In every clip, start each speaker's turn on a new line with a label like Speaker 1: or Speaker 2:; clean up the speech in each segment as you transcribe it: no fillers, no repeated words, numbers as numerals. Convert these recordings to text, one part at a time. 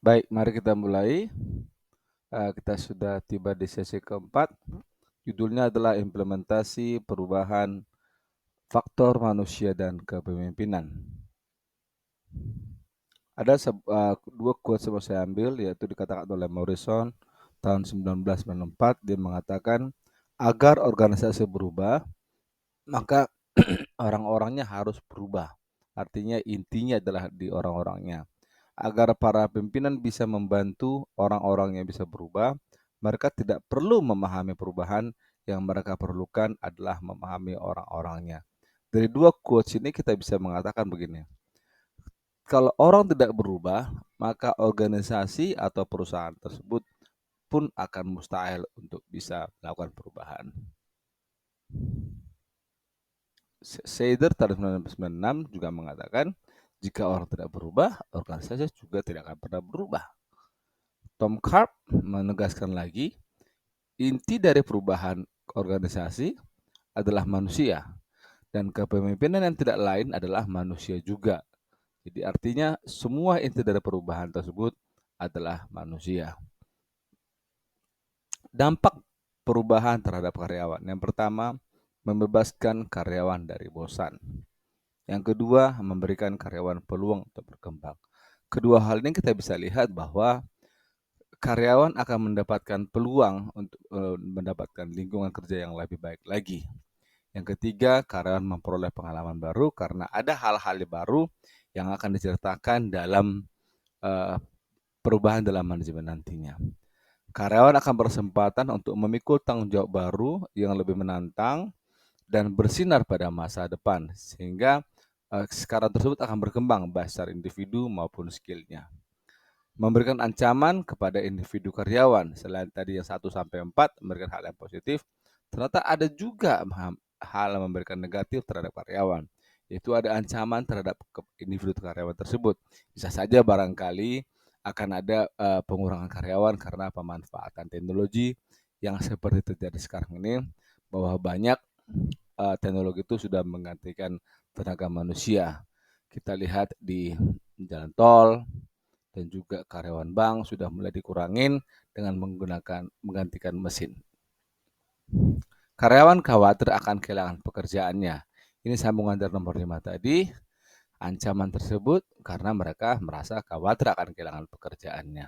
Speaker 1: Baik, mari kita mulai. Kita sudah tiba di sesi keempat. Judulnya adalah implementasi perubahan faktor manusia dan kepemimpinan. Ada dua quotes yang saya ambil, yaitu dikatakan oleh Morrison tahun 1994. Dia mengatakan, agar organisasi berubah, maka orang-orangnya harus berubah. Artinya intinya adalah di orang-orangnya. Agar para pimpinan bisa membantu orang-orang yang bisa berubah, mereka tidak perlu memahami perubahan, yang mereka perlukan adalah memahami orang-orangnya. Dari dua quotes ini kita bisa mengatakan begini, kalau orang tidak berubah, maka organisasi atau perusahaan tersebut pun akan mustahil untuk bisa melakukan perubahan. Seider tahun 1996 juga mengatakan, jika orang tidak berubah, organisasi juga tidak akan pernah berubah. Tom Karp menegaskan lagi, inti dari perubahan organisasi adalah manusia, dan kepemimpinan yang tidak lain adalah manusia juga. Jadi artinya semua inti dari perubahan tersebut adalah manusia. Dampak perubahan terhadap karyawan. Yang pertama, membebaskan karyawan dari bosan. Yang kedua, memberikan karyawan peluang untuk berkembang. Kedua hal ini kita bisa lihat bahwa karyawan akan mendapatkan peluang untuk mendapatkan lingkungan kerja yang lebih baik lagi. Yang ketiga, karyawan memperoleh pengalaman baru karena ada hal-hal baru yang akan diceritakan dalam perubahan dalam manajemen nantinya. Karyawan akan berkesempatan untuk memikul tanggung jawab baru yang lebih menantang dan bersinar pada masa depan, sehingga karyawan tersebut akan berkembang baik secara individu maupun skillnya. Memberikan ancaman kepada individu karyawan, selain tadi yang 1-4 memberikan hal yang positif, ternyata ada juga hal yang memberikan negatif terhadap karyawan, yaitu ada ancaman terhadap individu karyawan tersebut. Bisa saja barangkali akan ada pengurangan karyawan karena pemanfaatan teknologi yang seperti terjadi sekarang ini, bahwa banyak teknologi itu sudah menggantikan tenaga manusia. Kita lihat di jalan tol, dan juga karyawan bank sudah mulai dikurangin dengan menggantikan mesin. Karyawan khawatir akan kehilangan pekerjaannya. Ini sambungan dari nomor 5 tadi. Ancaman tersebut karena mereka merasa khawatir akan kehilangan pekerjaannya.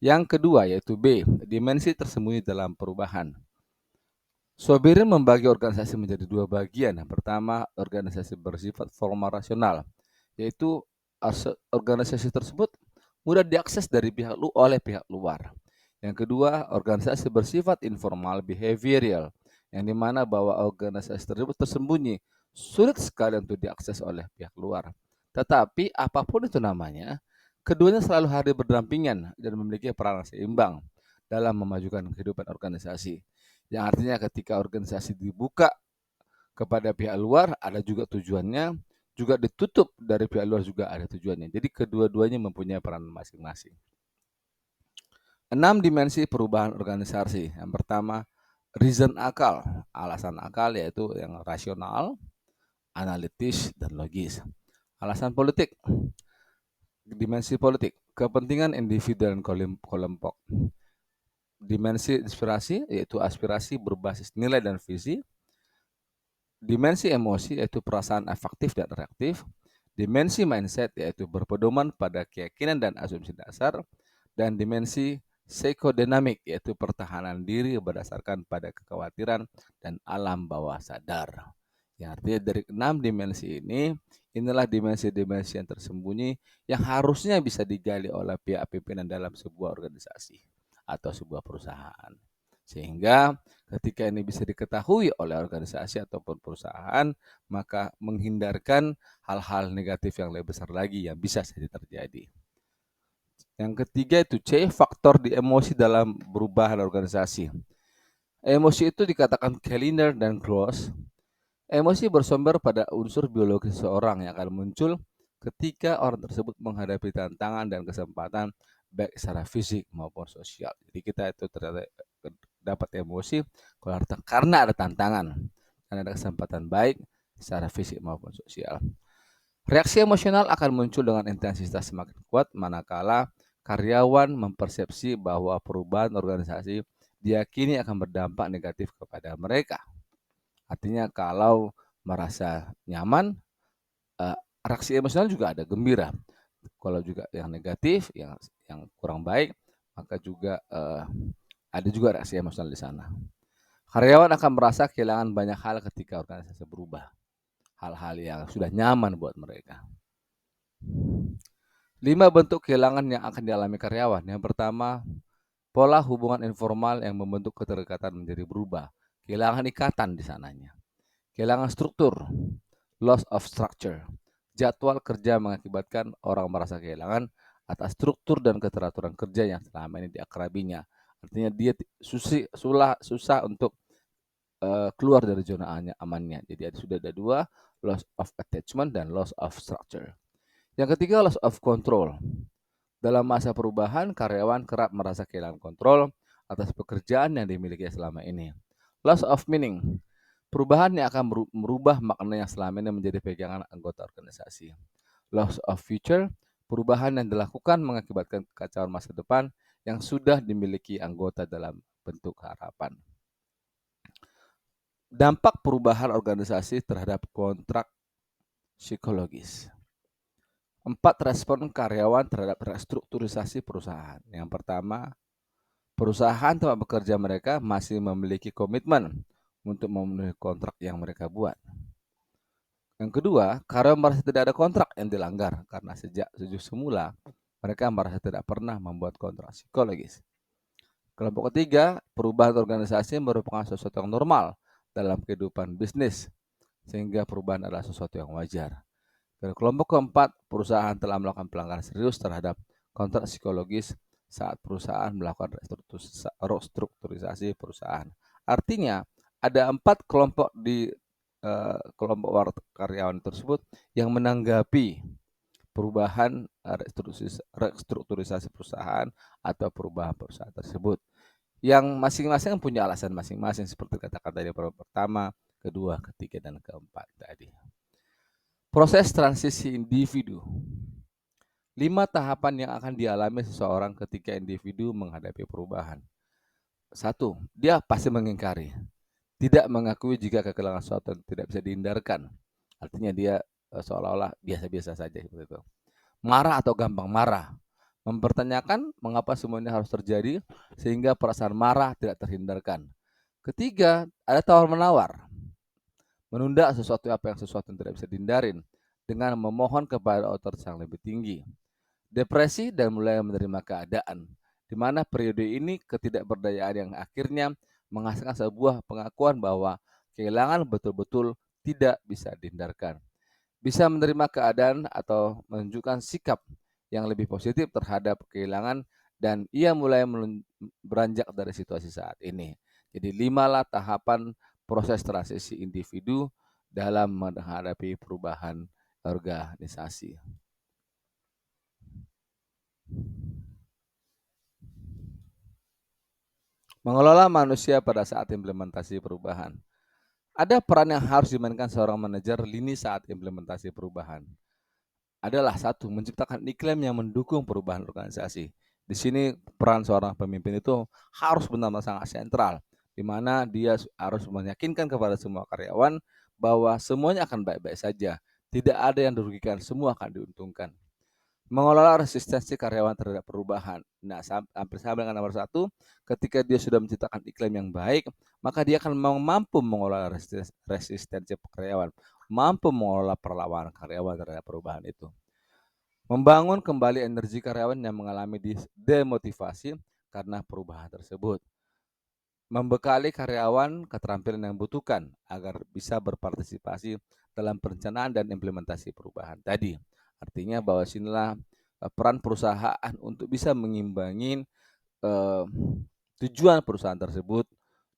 Speaker 1: Yang kedua yaitu B, dimensi tersembunyi dalam perubahan. Sobirin membagi organisasi menjadi dua bagian. Yang pertama, organisasi bersifat formal rasional, yaitu organisasi tersebut mudah diakses oleh pihak luar. Yang kedua, organisasi bersifat informal behavioral, yang dimana bahwa organisasi tersebut tersembunyi, sulit sekali untuk diakses oleh pihak luar. Tetapi apapun itu namanya, keduanya selalu hadir berdampingan dan memiliki peran seimbang dalam memajukan kehidupan organisasi. Yang artinya ketika organisasi dibuka kepada pihak luar, ada juga tujuannya, juga ditutup dari pihak luar juga ada tujuannya. Jadi kedua-duanya mempunyai peran masing-masing. 6 dimensi perubahan organisasi. Yang pertama, reason akal. Alasan akal yaitu yang rasional, analitis, dan logis. Alasan politik. Dimensi politik. Kepentingan individu dan kelompok. Dimensi inspirasi yaitu aspirasi berbasis nilai dan visi. Dimensi emosi yaitu perasaan afektif dan reaktif. Dimensi mindset yaitu berpedoman pada keyakinan dan asumsi dasar. Dan dimensi psikodinamik yaitu pertahanan diri berdasarkan pada kekhawatiran dan alam bawah sadar. Yang artinya dari 6 dimensi ini, inilah dimensi-dimensi yang tersembunyi yang harusnya bisa digali oleh pihak pimpinan dalam sebuah organisasi atau sebuah perusahaan. Sehingga ketika ini bisa diketahui oleh organisasi ataupun perusahaan, maka menghindarkan hal-hal negatif yang lebih besar lagi yang bisa saja terjadi. Yang ketiga itu C, faktor di emosi dalam perubahan organisasi. Emosi itu dikatakan Kellner dan Gross. Emosi bersumber pada unsur biologis seseorang yang akan muncul ketika orang tersebut menghadapi tantangan dan kesempatan baik secara fisik maupun sosial. Jadi kita itu ternyata dapat emosi karena ada tantangan, karena ada kesempatan baik secara fisik maupun sosial. Reaksi emosional akan muncul dengan intensitas semakin kuat manakala karyawan mempersepsi bahwa perubahan organisasi diyakini akan berdampak negatif kepada mereka. Artinya kalau merasa nyaman, reaksi emosional juga ada gembira. Kalau juga yang negatif, yang kurang baik, maka juga ada juga reaksi emosional di sana. Karyawan akan merasa kehilangan banyak hal ketika organisasi berubah. Hal-hal yang sudah nyaman buat mereka. 5 bentuk kehilangan yang akan dialami karyawan. Yang pertama, pola hubungan informal yang membentuk keterikatan menjadi berubah. Kehilangan ikatan di sananya. Kehilangan struktur, loss of structure. Jadwal kerja mengakibatkan orang merasa kehilangan atas struktur dan keteraturan kerja yang selama ini diakrabinya. Artinya dia susah untuk keluar dari zona amannya. Jadi sudah ada 2, loss of attachment dan loss of structure. Yang ketiga, loss of control. Dalam masa perubahan, karyawan kerap merasa kehilangan kontrol atas pekerjaan yang dimiliki selama ini. Loss of meaning. Perubahan yang akan merubah makna yang selama ini menjadi pegangan anggota organisasi. Loss of future. Perubahan yang dilakukan mengakibatkan kekacauan masa depan yang sudah dimiliki anggota dalam bentuk harapan. Dampak perubahan organisasi terhadap kontrak psikologis. 4 respon karyawan terhadap restrukturisasi perusahaan. Yang pertama, perusahaan tempat bekerja mereka masih memiliki komitmen untuk memenuhi kontrak yang mereka buat. Yang kedua, karyawan merasa tidak ada kontrak yang dilanggar karena sejak semula mereka merasa tidak pernah membuat kontrak psikologis. Kelompok ketiga, perubahan organisasi merupakan sesuatu yang normal dalam kehidupan bisnis, sehingga perubahan adalah sesuatu yang wajar. Dan kelompok keempat, perusahaan telah melakukan pelanggaran serius terhadap kontrak psikologis saat perusahaan melakukan restrukturisasi perusahaan. Artinya, ada 4 kelompok di kelompok karyawan tersebut yang menanggapi perubahan restrukturisasi perusahaan atau perubahan perusahaan tersebut. Yang masing-masing punya alasan masing-masing seperti katakan tadi pertama, kedua, ketiga, dan keempat tadi. Proses transisi individu. 5 tahapan yang akan dialami seseorang ketika individu menghadapi perubahan. 1. Dia pasti mengingkari. Tidak mengakui jika kehilangan sesuatu tidak bisa dihindarkan. Artinya dia seolah-olah biasa-biasa saja seperti itu. Marah atau gampang marah. Mempertanyakan mengapa semuanya harus terjadi sehingga perasaan marah tidak terhindarkan. Ketiga, ada tawar-menawar. Menunda sesuatu yang tidak bisa dihindarin dengan memohon kepada otoritas yang lebih tinggi. Depresi dan mulai menerima keadaan, di mana periode ini ketidakberdayaan yang akhirnya menghasilkan sebuah pengakuan bahwa kehilangan betul-betul tidak bisa dihindarkan. Bisa menerima keadaan atau menunjukkan sikap yang lebih positif terhadap kehilangan dan ia mulai beranjak dari situasi saat ini. Jadi 5 tahapan proses transisi individu dalam menghadapi perubahan organisasi. Mengelola manusia pada saat implementasi perubahan. Ada peran yang harus dimainkan seorang manajer lini saat implementasi perubahan. Adalah 1, menciptakan iklim yang mendukung perubahan organisasi. Di sini peran seorang pemimpin itu harus benar-benar sangat sentral, di mana dia harus meyakinkan kepada semua karyawan bahwa semuanya akan baik-baik saja. Tidak ada yang dirugikan, semua akan diuntungkan. Mengelola resistensi karyawan terhadap perubahan. Nah, hampir sama dengan nomor 1, ketika dia sudah menciptakan iklim yang baik, maka dia akan mampu mengelola resistensi karyawan, mampu mengelola perlawanan karyawan terhadap perubahan itu. Membangun kembali energi karyawan yang mengalami demotivasi karena perubahan tersebut. Membekali karyawan keterampilan yang dibutuhkan agar bisa berpartisipasi dalam perencanaan dan implementasi perubahan tadi. Artinya bahwa sinilah peran perusahaan untuk bisa mengimbangi tujuan perusahaan tersebut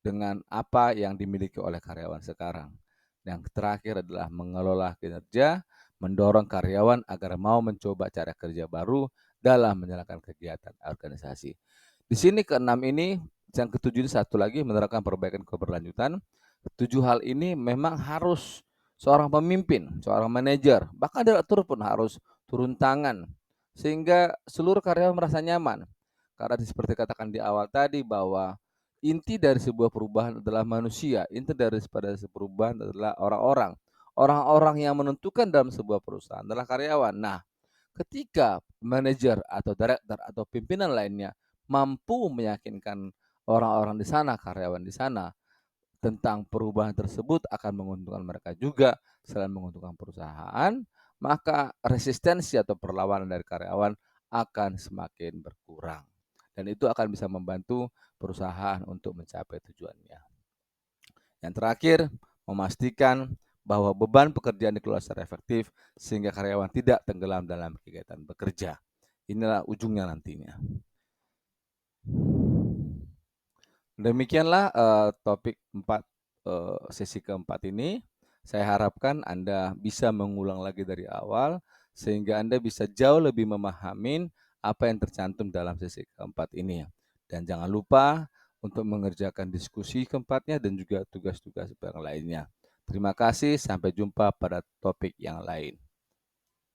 Speaker 1: dengan apa yang dimiliki oleh karyawan sekarang. Yang terakhir adalah mengelola kinerja, mendorong karyawan agar mau mencoba cara kerja baru dalam menjalankan kegiatan organisasi. Di sini keenam ini, yang ketujuh ini satu lagi, menerapkan perbaikan keberlanjutan. 7 hal ini memang harus seorang pemimpin, seorang manajer, bahkan direktur pun harus turun tangan sehingga seluruh karyawan merasa nyaman. Karena seperti katakan di awal tadi bahwa inti dari sebuah perubahan adalah manusia, inti daripada perubahan adalah orang-orang. Orang-orang yang menentukan dalam sebuah perusahaan adalah karyawan. Nah, ketika manajer atau direktur atau pimpinan lainnya mampu meyakinkan orang-orang di sana, karyawan di sana, tentang perubahan tersebut akan menguntungkan mereka juga, selain menguntungkan perusahaan, maka resistensi atau perlawanan dari karyawan akan semakin berkurang. Dan itu akan bisa membantu perusahaan untuk mencapai tujuannya. Yang terakhir, memastikan bahwa beban pekerjaan dikelola secara efektif sehingga karyawan tidak tenggelam dalam kegiatan bekerja. Inilah ujungnya nantinya. Demikianlah topik sesi keempat ini. Saya harapkan Anda bisa mengulang lagi dari awal sehingga Anda bisa jauh lebih memahami apa yang tercantum dalam sesi keempat ini. Dan jangan lupa untuk mengerjakan diskusi keempatnya dan juga tugas-tugas yang lainnya. Terima kasih, sampai jumpa pada topik yang lain.